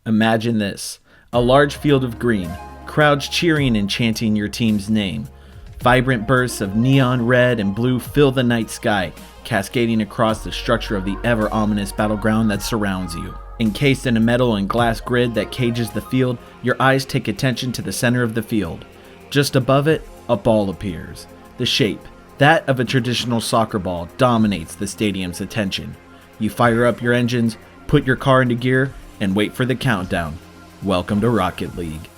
Imagine this: a large field of green, crowds cheering and chanting your team's name. Vibrant bursts of neon red and blue fill the night sky, cascading across the structure of the ever-ominous battleground that surrounds you. Encased in a metal and glass grid that cages the field, your eyes take attention to the center of the field. Just above it, a ball appears. The shape, that of a traditional soccer ball, dominates the stadium's attention. You fire up your engines, put your car into gear, and wait for the countdown. Welcome to Rocket League.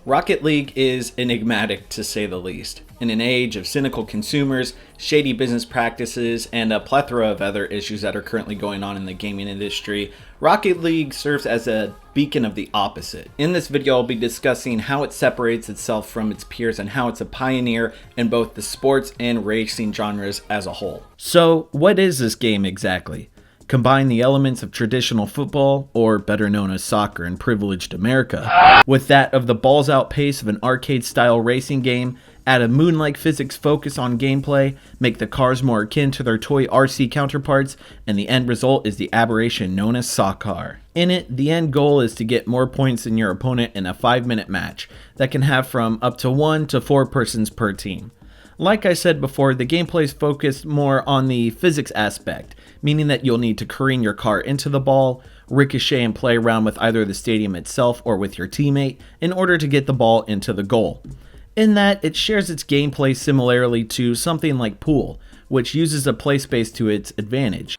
Rocket League is enigmatic, to say the least. In an age of cynical consumers, shady business practices, and a plethora of other issues that are currently going on in the gaming industry, Rocket League serves as a beacon of the opposite. In this video, I'll be discussing how it separates itself from its peers and how it's a pioneer in both the sports and racing genres as a whole. So, what is this game exactly? Combine the elements of traditional football, or better known as soccer in privileged America, with that of the balls-out pace of an arcade-style racing game, add a moon-like physics focus on gameplay, make the cars more akin to their toy RC counterparts, and the end result is the aberration known as soccer. In it, the end goal is to get more points than your opponent in a 5-minute match that can have from up to 1 to 4 persons per team. Like I said before, the gameplay is focused more on the physics aspect, meaning that you'll need to careen your car into the ball, ricochet and play around with either the stadium itself or with your teammate in order to get the ball into the goal. In that, it shares its gameplay similarly to something like Pool, which uses a play space to its advantage.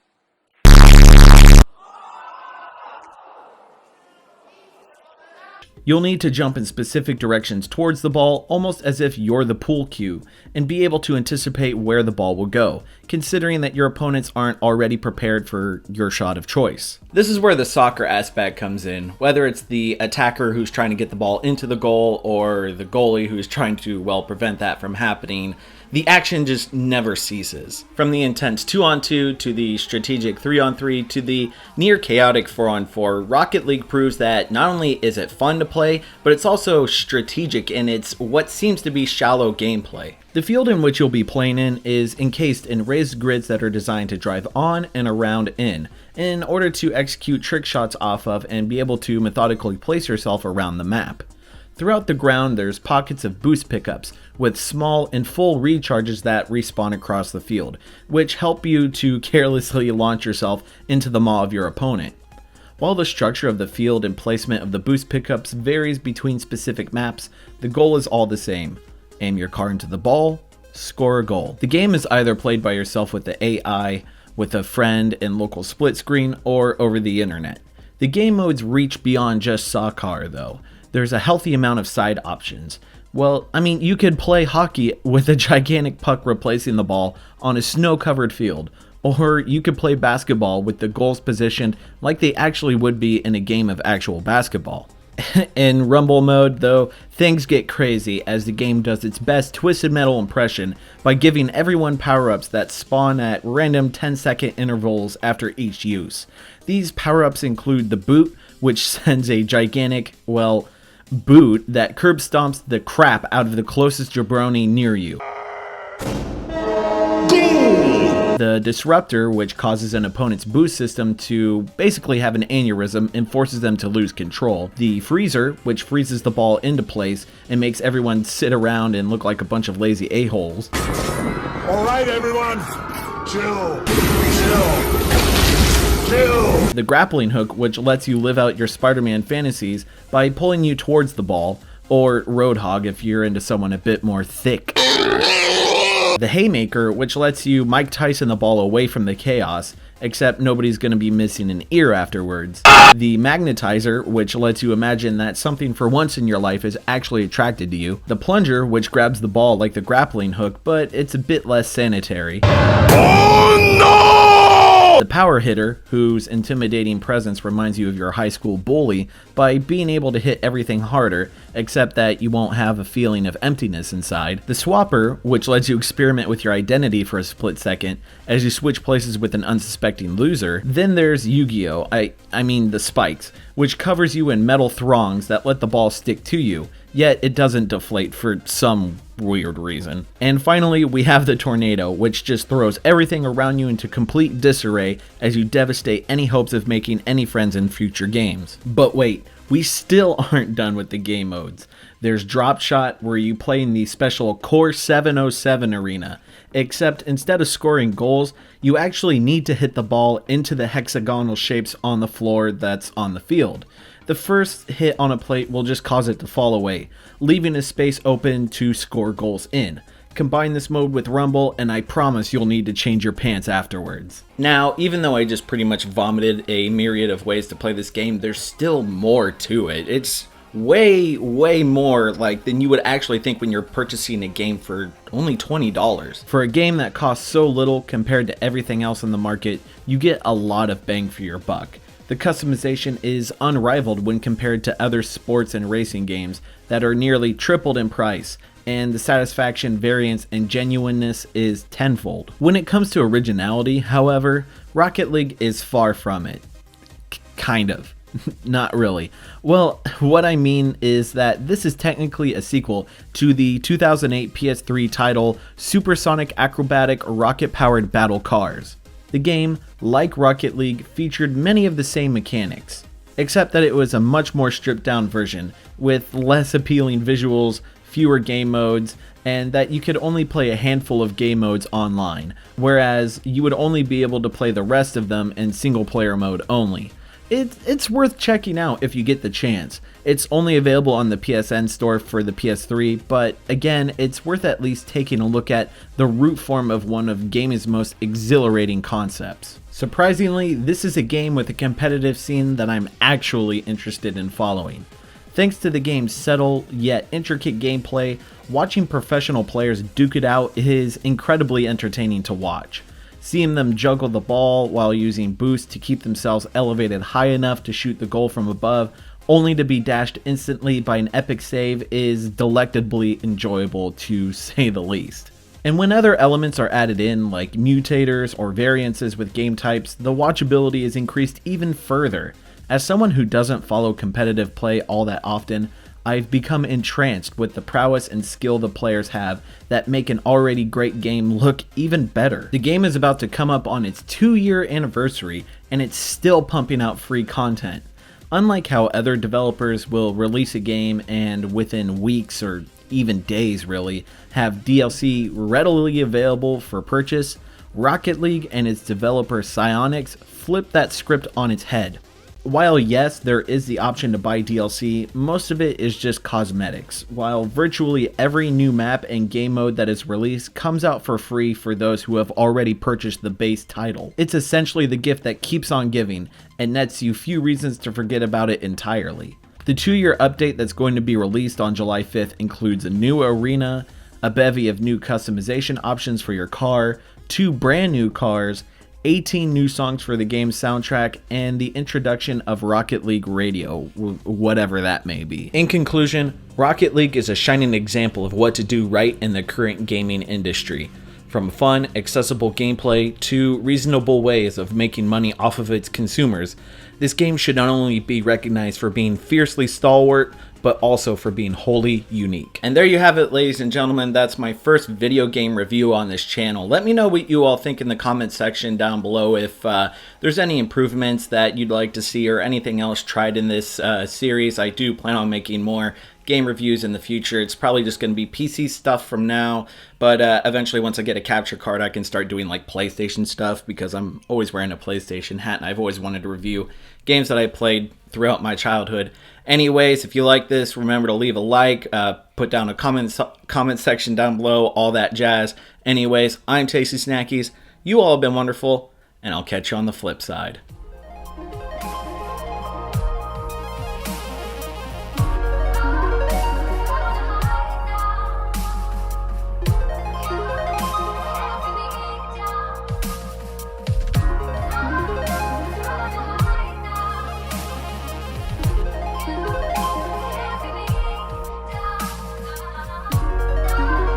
You'll need to jump in specific directions towards the ball, almost as if you're the pool cue, and be able to anticipate where the ball will go, considering that your opponents aren't already prepared for your shot of choice. This is where the soccer aspect comes in, whether it's the attacker who's trying to get the ball into the goal or the goalie who's trying to, prevent that from happening. The action just never ceases. From the intense 2-on-2 to the strategic 3-on-3 to the near chaotic 4-on-4, Rocket League proves that not only is it fun to play, but it's also strategic in its what seems to be shallow gameplay. The field in which you'll be playing in is encased in raised grids that are designed to drive on and around in order to execute trick shots off of and be able to methodically place yourself around the map. Throughout the ground, there's pockets of boost pickups with small and full recharges that respawn across the field, which help you to carelessly launch yourself into the maw of your opponent. While the structure of the field and placement of the boost pickups varies between specific maps, the goal is all the same. Aim your car into the ball, score a goal. The game is either played by yourself with the AI, with a friend in local split screen, or over the internet. The game modes reach beyond just soccer though. There's a healthy amount of side options. You could play hockey with a gigantic puck replacing the ball on a snow-covered field, or you could play basketball with the goals positioned like they actually would be in a game of actual basketball. In Rumble mode, though, things get crazy as the game does its best Twisted Metal impression by giving everyone power-ups that spawn at random 10-second intervals after each use. These power-ups include the boot, which sends a gigantic, boot that curb stomps the crap out of the closest jabroni near you. The disruptor, which causes an opponent's boost system to basically have an aneurysm and forces them to lose control. The freezer, which freezes the ball into place and makes everyone sit around and look like a bunch of lazy a-holes. All right, everyone, chill. The grappling hook, which lets you live out your Spider-Man fantasies by pulling you towards the ball, or Roadhog if you're into someone a bit more thick. The haymaker, which lets you Mike Tyson the ball away from the chaos, except nobody's going to be missing an ear afterwards. The magnetizer, which lets you imagine that something for once in your life is actually attracted to you. The plunger, which grabs the ball like the grappling hook, but it's a bit less sanitary. Oh no! The power hitter, whose intimidating presence reminds you of your high school bully by being able to hit everything harder, except that you won't have a feeling of emptiness inside. The swapper, which lets you experiment with your identity for a split second as you switch places with an unsuspecting loser. Then there's Yu-Gi-Oh! I mean the spikes, which covers you in metal throngs that let the ball stick to you, yet it doesn't deflate for some weird reason. And finally, we have the tornado, which just throws everything around you into complete disarray as you devastate any hopes of making any friends in future games. But wait, we still aren't done with the game modes. There's Drop Shot, where you play in the special Core 707 arena, except instead of scoring goals, you actually need to hit the ball into the hexagonal shapes on the floor that's on the field. The first hit on a plate will just cause it to fall away, leaving a space open to score goals in. Combine this mode with Rumble, and I promise you'll need to change your pants afterwards. Now, even though I just pretty much vomited a myriad of ways to play this game, there's still more to it. It's way more than you would actually think when you're purchasing a game for only $20. For a game that costs so little compared to everything else on the market, you get a lot of bang for your buck. The customization is unrivaled when compared to other sports and racing games that are nearly tripled in price, and the satisfaction, variance, and genuineness is tenfold. When it comes to originality, however, Rocket League is far from it. Kind of. Not really. Well, what I mean is that this is technically a sequel to the 2008 PS3 title Supersonic Acrobatic Rocket-Powered Battle Cars. The game, like Rocket League, featured many of the same mechanics, except that it was a much more stripped down version, with less appealing visuals, fewer game modes, and that you could only play a handful of game modes online, whereas you would only be able to play the rest of them in single player mode only. It's worth checking out if you get the chance. It's only available on the PSN store for the PS3, but again, it's worth at least taking a look at the root form of one of gaming's most exhilarating concepts. Surprisingly, this is a game with a competitive scene that I'm actually interested in following. Thanks to the game's subtle yet intricate gameplay, watching professional players duke it out is incredibly entertaining to watch. Seeing them juggle the ball while using boosts to keep themselves elevated high enough to shoot the goal from above, only to be dashed instantly by an epic save, is delectably enjoyable to say the least. And when other elements are added in, like mutators or variances with game types, the watchability is increased even further. As someone who doesn't follow competitive play all that often, I've become entranced with the prowess and skill the players have that make an already great game look even better. The game is about to come up on its 2-year anniversary, and it's still pumping out free content. Unlike how other developers will release a game and within weeks or even days really, have DLC readily available for purchase, Rocket League and its developer Psyonix flip that script on its head. While yes, there is the option to buy DLC, most of it is just cosmetics, while virtually every new map and game mode that is released comes out for free for those who have already purchased the base title. It's essentially the gift that keeps on giving, and nets you few reasons to forget about it entirely. The 2-year update that's going to be released on July 5th includes a new arena, a bevy of new customization options for your car, 2 brand new cars, 18 new songs for the game's soundtrack, and the introduction of Rocket League Radio, whatever that may be. In conclusion, Rocket League is a shining example of what to do right in the current gaming industry. From fun, accessible gameplay to reasonable ways of making money off of its consumers, this game should not only be recognized for being fiercely stalwart, but also for being wholly unique. And there you have it, ladies and gentlemen. That's my first video game review on this channel. Let me know what you all think in the comment section down below, if there's any improvements that you'd like to see or anything else tried in this series. I do plan on making more game reviews in the future. It's probably just going to be PC stuff from now, but eventually once I get a capture card, I can start doing like PlayStation stuff, because I'm always wearing a PlayStation hat and I've always wanted to review games that I played throughout my childhood. Anyways, if you like this, remember to leave a like, put down a comment section down below, all that jazz. Anyways, I'm Tasty Snackies. You all have been wonderful, and I'll catch you on the flip side.